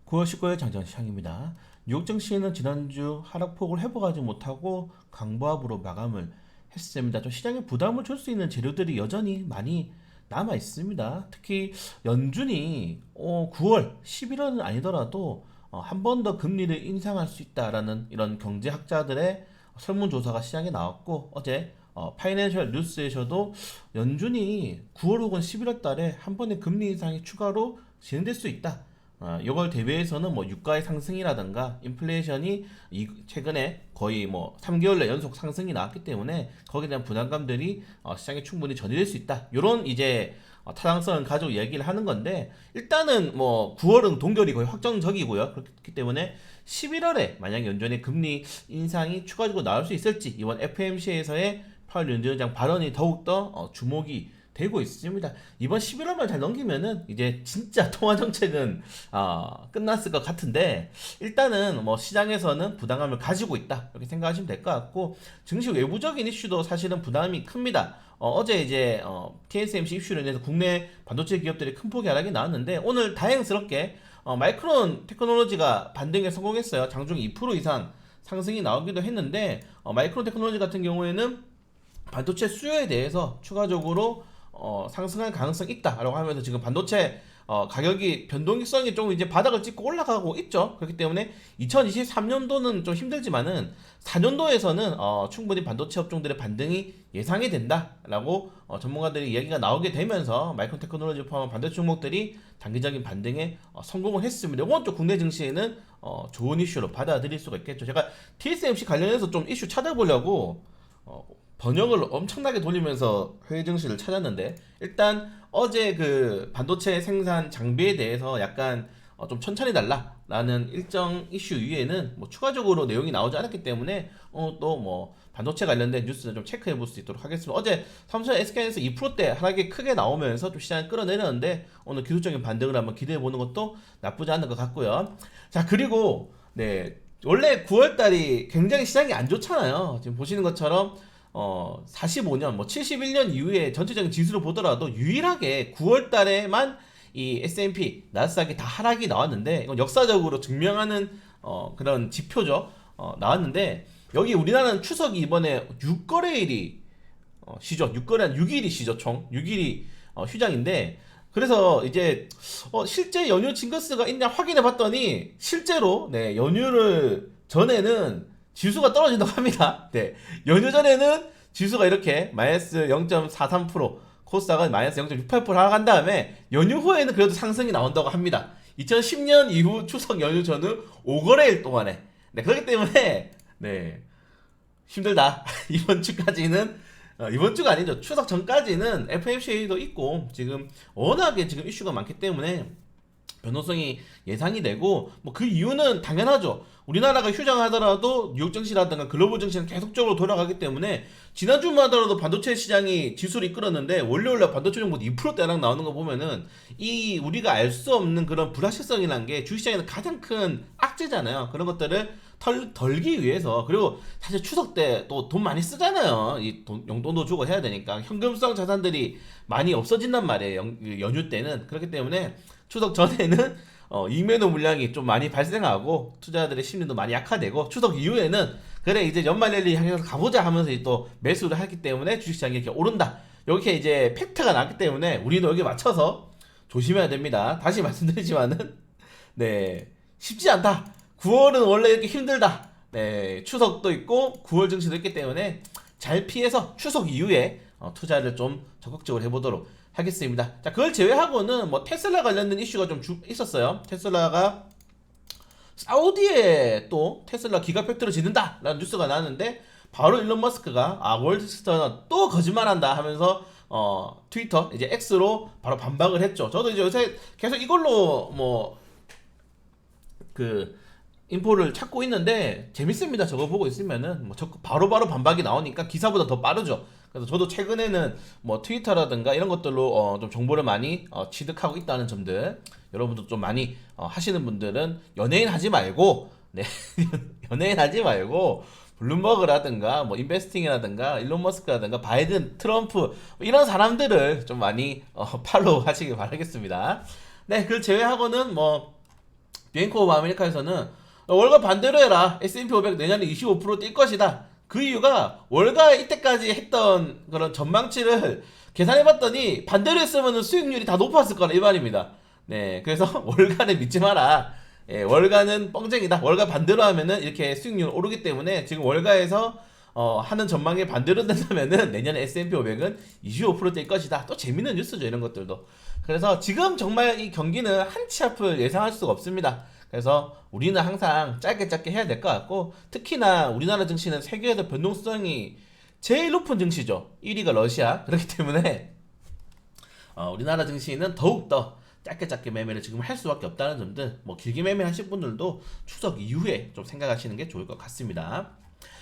9월 19일 장전 시장입니다. 뉴욕 증시는 지난주 하락폭을 회복하지 못하고 강보합으로 마감을 했습니다. 좀 시장에 부담을 줄 수 있는 재료들이 여전히 많이 남아 있습니다. 특히 연준이 9월, 11월은 아니더라도 한 번 더 금리를 인상할 수 있다라는 이런 경제학자들의 설문조사가 시장에 나왔고, 어제 파이낸셜 뉴스에서도 연준이 9월 혹은 11월 달에 한 번의 금리 인상이 추가로 진행될 수 있다. 이걸 대비해서는 뭐 유가의 상승이라든가 인플레이션이 최근에 거의 뭐 3개월 내 연속 상승이 나왔기 때문에 거기에 대한 부담감들이 시장에 충분히 전이될 수 있다. 이런 이제 타당성을 가지고 얘기를 하는 건데, 일단은 뭐 9월은 동결이 거의 확정적이고요. 그렇기 때문에 11월에 만약 연준의 금리 인상이 추가적으로 나올 수 있을지, 이번 FMC에서의 파월 연준의장 발언이 더욱더 주목이 되고 있습니다. 이번 11월만 잘 넘기면은 이제 진짜 통화 정책은 끝났을 것 같은데, 일단은 뭐 시장에서는 부담감을 가지고 있다 이렇게 생각하시면 될 것 같고, 증시 외부적인 이슈도 사실은 부담이 큽니다. 어제 이제 TSMC 이슈로 인해서 국내 반도체 기업들이 큰 폭의 하락이 나왔는데, 오늘 다행스럽게 마이크론 테크놀로지가 반등에 성공했어요. 장중 2% 이상 상승이 나오기도 했는데, 마이크론 테크놀로지 같은 경우에는 반도체 수요에 대해서 추가적으로 상승할 가능성이 있다라고 하면서 지금 반도체 가격이 변동성이 좀 이제 바닥을 찍고 올라가고 있죠. 그렇기 때문에 2023년도는 좀 힘들지만은 4년도에서는 충분히 반도체 업종들의 반등이 예상이 된다라고 전문가들이 이야기가 나오게 되면서 마이크론 테크놀로지 포함한 반도체 종목들이 단기적인 반등에 성공을 했습니다. 이건 또 국내 증시에는 좋은 이슈로 받아들일 수가 있겠죠. 제가 TSMC 관련해서 좀 이슈 찾아보려고 번역을 엄청나게 돌리면서 해외 증시를 찾았는데, 일단 어제 그 반도체 생산 장비에 대해서 약간 좀 천천히 달라라는 일정 이슈 위에는 뭐 추가적으로 내용이 나오지 않았기 때문에 또 뭐 반도체 관련된 뉴스는 좀 체크해 볼 수 있도록 하겠습니다. 어제 삼성 SK에서 2%대 하락이 크게 나오면서 좀 시장을 끌어내렸는데, 오늘 기술적인 반등을 한번 기대해 보는 것도 나쁘지 않은 것 같고요. 자, 그리고 네, 원래 9월 달이 굉장히 시장이 안 좋잖아요. 지금 보시는 것처럼 45년, 뭐 71년 이후에 전체적인 지수를 보더라도 유일하게 9월 달에만 이 S&P, 나스닥이 다 하락이 나왔는데, 이건 역사적으로 증명하는 그런 지표죠. 나왔는데, 여기 우리나라는 추석이 이번에 6거래일이 쉬죠. 6거래 한 6일이 쉬죠. 총 6일이 휴장인데, 그래서 이제 실제 연휴 징거스가 있냐 확인해 봤더니, 실제로 네, 연휴를 전에는 지수가 떨어진다고 합니다. 네. 연휴 전에는 지수가 이렇게 마이너스 0.43%, 코스닥은 마이너스 0.68% 하락한 다음에 연휴 후에는 그래도 상승이 나온다고 합니다. 2010년 이후 추석 연휴 전후 5거래일 동안에. 네, 그렇기 때문에 네, 힘들다. 이번 주까지는 이번 주가 아니죠. 추석 전까지는 FMC도 있고 지금 워낙에 지금 이슈가 많기 때문에 변동성이 예상이 되고, 뭐 그 이유는 당연하죠. 우리나라가 휴장하더라도 뉴욕 증시라든가 글로벌 증시는 계속적으로 돌아가기 때문에, 지난주만 하더라도 반도체 시장이 지수를 이끌었는데 월요일날 반도체 종목 2%대 하락 나오는 거 보면은, 이 우리가 알 수 없는 그런 불확실성이라는 게 주식시장에는 가장 큰 악재잖아요. 그런 것들을 덜기 위해서. 그리고 사실 추석 때 또 돈 많이 쓰잖아요. 용돈도 주고 해야 되니까 현금성 자산들이 많이 없어진단 말이에요. 연휴 때는. 그렇기 때문에 추석 전에는 이매도 물량이 좀 많이 발생하고 투자자들의 심리도 많이 약화되고, 추석 이후에는 그래 이제 연말 랠리 향해서 가보자 하면서 또 매수를 하기 때문에 주식시장이 이렇게 오른다, 이렇게 이제 팩트가 나기 때문에 우리도 여기에 맞춰서 조심해야 됩니다. 다시 말씀드리지만은 네, 쉽지 않다. 9월은 원래 이렇게 힘들다. 네, 추석도 있고 9월 증시도 있기 때문에 잘 피해서 추석 이후에 투자를 좀 적극적으로 해보도록 하겠습니다. 자, 그걸 제외하고는 뭐 테슬라 관련된 이슈가 좀 있었어요. 테슬라가 사우디에 또 테슬라 기가 팩토리 짓는다라는 뉴스가 나왔는데, 바로 일론 머스크가 월드스턴은 또 거짓말한다 하면서 트위터 이제 X로 바로 반박을 했죠. 저도 이제 요새 계속 이걸로 뭐 그 인포를 찾고 있는데 재밌습니다. 저거 보고 있으면은 뭐 바로바로 반박이 나오니까 기사보다 더 빠르죠. 그래서 저도 최근에는 뭐 트위터라든가 이런 것들로 좀 정보를 많이 취득하고 있다는 점들, 여러분도 좀 많이 하시는 분들은 연예인 하지 말고, 네, 연예인 하지 말고 블룸버그라든가 뭐 인베스팅이라든가 일론 머스크라든가 바이든, 트럼프 뭐 이런 사람들을 좀 많이 팔로우 하시길 바라겠습니다. 네, 그 제외하고는 뭐 뱅크 오브 아메리카에서는 월가 반대로 해라. S&P 500 내년에 25%뛸 것이다. 그 이유가 월가 이때까지 했던 그런 전망치를 계산해봤더니 반대로 했으면 수익률이 다 높았을 거라 이 말입니다. 네, 그래서 월가는 믿지 마라. 예, 월가는 뻥쟁이다. 월가 반대로 하면은 이렇게 수익률 오르기 때문에 지금 월가에서 하는 전망이 반대로 된다면은 내년에 S&P 500은 25%될 것이다. 또 재밌는 뉴스죠, 이런 것들도. 그래서 지금 정말 이 경기는 한치 앞을 예상할 수가 없습니다. 그래서 우리는 항상 짧게 짧게 해야 될 것 같고, 특히나 우리나라 증시는 세계에서 변동성이 제일 높은 증시죠. 1위가 러시아. 그렇기 때문에 우리나라 증시는 더욱더 짧게 짧게 매매를 지금 할 수밖에 없다는 점들, 뭐 길게 매매하실 분들도 추석 이후에 좀 생각하시는 게 좋을 것 같습니다.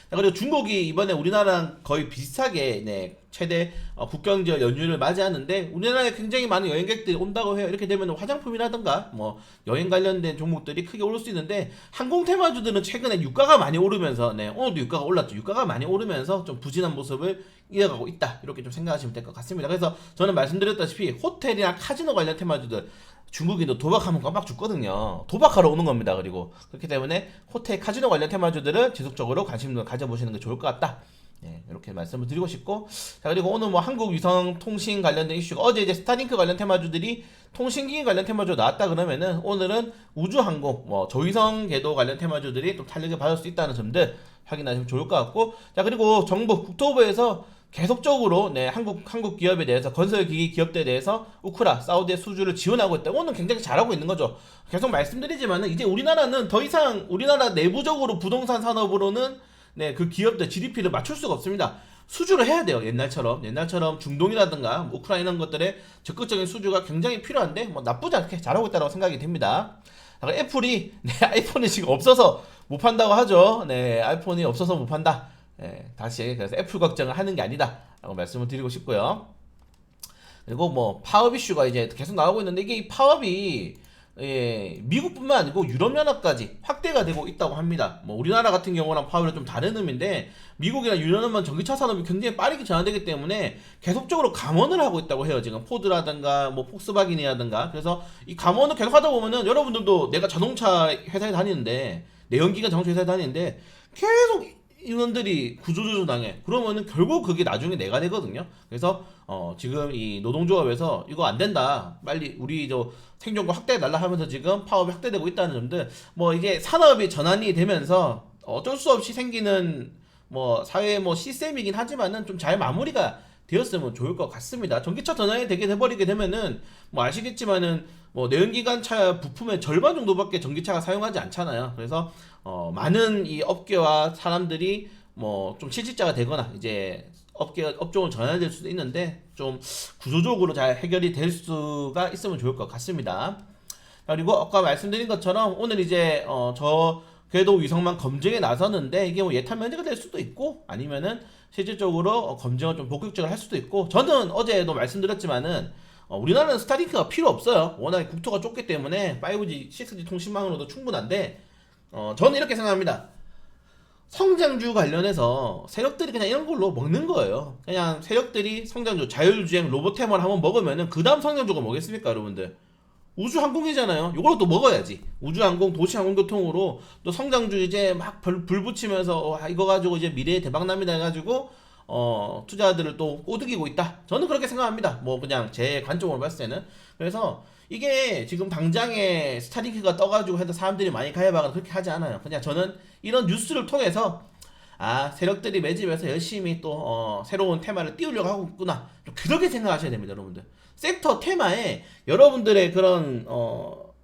자, 그리고 중국이 이번에 우리나라랑 거의 비슷하게 네, 최대 국경지역 연휴를 맞이하는데 우리나라에 굉장히 많은 여행객들이 온다고 해요. 이렇게 되면 화장품이라든가 뭐 여행 관련된 종목들이 크게 오를 수 있는데 항공 테마주들은 최근에 유가가 많이 오르면서 네, 오늘도 유가가 올랐죠. 유가가 많이 오르면서 좀 부진한 모습을 이어가고 있다. 이렇게 좀 생각하시면 될 것 같습니다. 그래서 저는 말씀드렸다시피 호텔이나 카지노 관련 테마주들 중국인도 도박하면 깜빡 죽거든요. 도박하러 오는 겁니다. 그리고 그렇기 때문에 호텔, 카지노 관련 테마주들은 지속적으로 관심을 가져보시는 게 좋을 것 같다. 네, 이렇게 말씀을 드리고 싶고, 자 그리고 오늘 뭐 한국 위성 통신 관련된 이슈가 어제 이제 스타링크 관련 테마주들이 통신기기 관련 테마주 나왔다 그러면은 오늘은 우주항공, 뭐 저위성 궤도 관련 테마주들이 좀 탄력을 받을 수 있다는 점들 확인하시면 좋을 것 같고, 자 그리고 정부 국토부에서 계속적으로 네, 한국 기업에 대해서 건설기기 기업들에 대해서 우크라, 사우디의 수주를 지원하고 있다. 오늘 굉장히 잘하고 있는 거죠. 계속 말씀드리지만은 이제 우리나라는 더 이상 우리나라 내부적으로 부동산 산업으로는 네, 그 기업들 GDP를 맞출 수가 없습니다. 수주를 해야 돼요. 옛날처럼 중동이라든가 우크라이나 이런 것들의 적극적인 수주가 굉장히 필요한데 뭐 나쁘지 않게 잘하고 있다고 생각이 됩니다. 애플이 네, 아이폰이 지금 없어서 못 판다고 하죠. 네, 아이폰이 없어서 못 판다. 예, 다시 그래서 애플 걱정을 하는 게 아니다 라고 말씀을 드리고 싶고요. 그리고 뭐 파업 이슈가 이제 계속 나오고 있는데 이게 이 파업이 예, 미국뿐만 아니고 유럽연합까지 확대가 되고 있다고 합니다. 뭐 우리나라 같은 경우랑 파업은 좀 다른 의미인데 미국이나 유럽연합은 전기차 산업이 굉장히 빠르게 전환되기 때문에 계속적으로 감원을 하고 있다고 해요. 지금 포드라든가 뭐 폭스바겐이라든가. 그래서 이 감원을 계속 하다 보면은 여러분들도 내가 자동차 회사에 다니는데 내연기관 자동차 회사에 다니는데 계속 인원들이 구조조정 당해. 그러면은 결국 그게 나중에 내가 되거든요. 그래서 지금 이 노동조합에서 이거 안 된다. 빨리 우리 저 생존과 확대해 달라 하면서 지금 파업이 확대되고 있다는 점들. 뭐 이게 산업이 전환이 되면서 어쩔 수 없이 생기는 뭐 사회 뭐 시스템이긴 하지만은 좀 잘 마무리가 되었으면 좋을 것 같습니다. 전기차 전환이 되게 돼버리게 되면은 뭐 아시겠지만은 뭐 내연기관차 부품의 절반 정도밖에 전기차가 사용하지 않잖아요. 그래서 많은 이 업계와 사람들이 뭐 좀 실직자가 되거나 이제 업종을 전환될 수도 있는데 좀 구조적으로 잘 해결이 될 수가 있으면 좋을 것 같습니다. 그리고 아까 말씀드린 것처럼 오늘 이제 저 궤도 위성만 검증에 나섰는데 이게 뭐 예탄 면제가 될 수도 있고 아니면은 실질적으로 검증을 좀 본격적으로 할 수도 있고, 저는 어제도 말씀드렸지만은 우리나라는 스타링크가 필요 없어요. 워낙에 국토가 좁기 때문에 5G, 6G 통신망으로도 충분한데 저는 이렇게 생각합니다. 성장주 관련해서 세력들이 그냥 이런 걸로 먹는 거예요. 그냥 세력들이 성장주, 자율주행 로봇템을 한번 먹으면은 그 다음 성장주가 뭐겠습니까, 여러분들? 우주항공이잖아요. 이걸로 또 먹어야지. 우주항공, 도시항공교통으로 또 성장주 이제 막 불 붙이면서 이거 가지고 이제 미래의 대박납니다 해가지고 투자들을 또 꼬드기고 있다. 저는 그렇게 생각합니다. 뭐 그냥 제 관점으로 봤을 때는. 그래서 이게 지금 당장에 스타링크가 떠가지고 해도 사람들이 많이 가입하거나 그렇게 하지 않아요. 그냥 저는 이런 뉴스를 통해서 세력들이 매집해서 열심히 또 새로운 테마를 띄우려고 하고 있구나. 좀 그렇게 생각하셔야 됩니다, 여러분들. 섹터 테마에 여러분들의 그런 뭐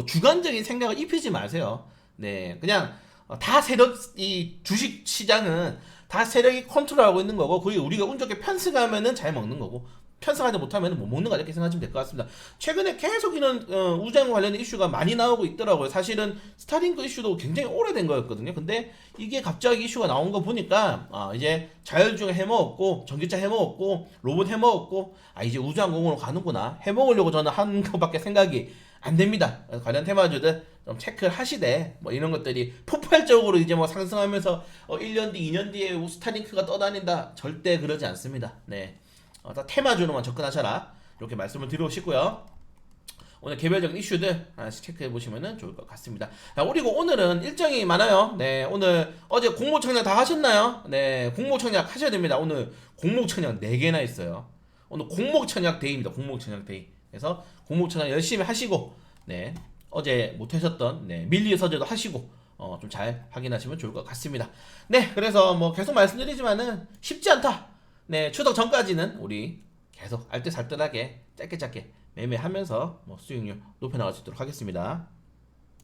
주관적인 생각을 입히지 마세요. 네, 그냥 다 세력, 이 주식 시장은 다 세력이 컨트롤하고 있는 거고, 그게 우리가 운 좋게 편승하면은 잘 먹는 거고, 편승하지 못하면 못 먹는 거 이렇게 생각하시면 될 것 같습니다. 최근에 계속 이런 우주항공 관련된 이슈가 많이 나오고 있더라고요. 사실은 스타링크 이슈도 굉장히 오래된 거였거든요. 근데 이게 갑자기 이슈가 나온 거 보니까 이제 자율주행 해먹었고 전기차 해먹었고 로봇 해먹었고 이제 우주항공으로 가는구나. 해먹으려고 저는 한 것밖에 생각이 안 됩니다. 관련 테마주들 좀 체크를 하시되 뭐 이런 것들이 폭발적으로 이제 뭐 상승하면서 1년 뒤, 2년 뒤에 스타링크가 떠다닌다. 절대 그러지 않습니다. 네. 다 테마주로만 접근하셔라. 이렇게 말씀을 드리고 싶고요. 오늘 개별적인 이슈들 하나씩 체크해 보시면 좋을 것 같습니다. 자, 그리고 오늘은 일정이 많아요. 네, 오늘 어제 공모청약 다 하셨나요? 네, 공모청약 하셔야 됩니다. 오늘 공모청약 4개나 있어요. 오늘 공모청약 데이입니다. 공모청약 데이. 그래서 공모청약 열심히 하시고, 네, 어제 못 하셨던 밀리의 서재도 하시고, 좀 잘 확인하시면 좋을 것 같습니다. 네, 그래서 뭐 계속 말씀드리지만은 쉽지 않다. 네, 추석 전까지는 우리 계속 알뜰살뜰하게 짧게 매매하면서 뭐 수익률 높여나갈 수 있도록 하겠습니다.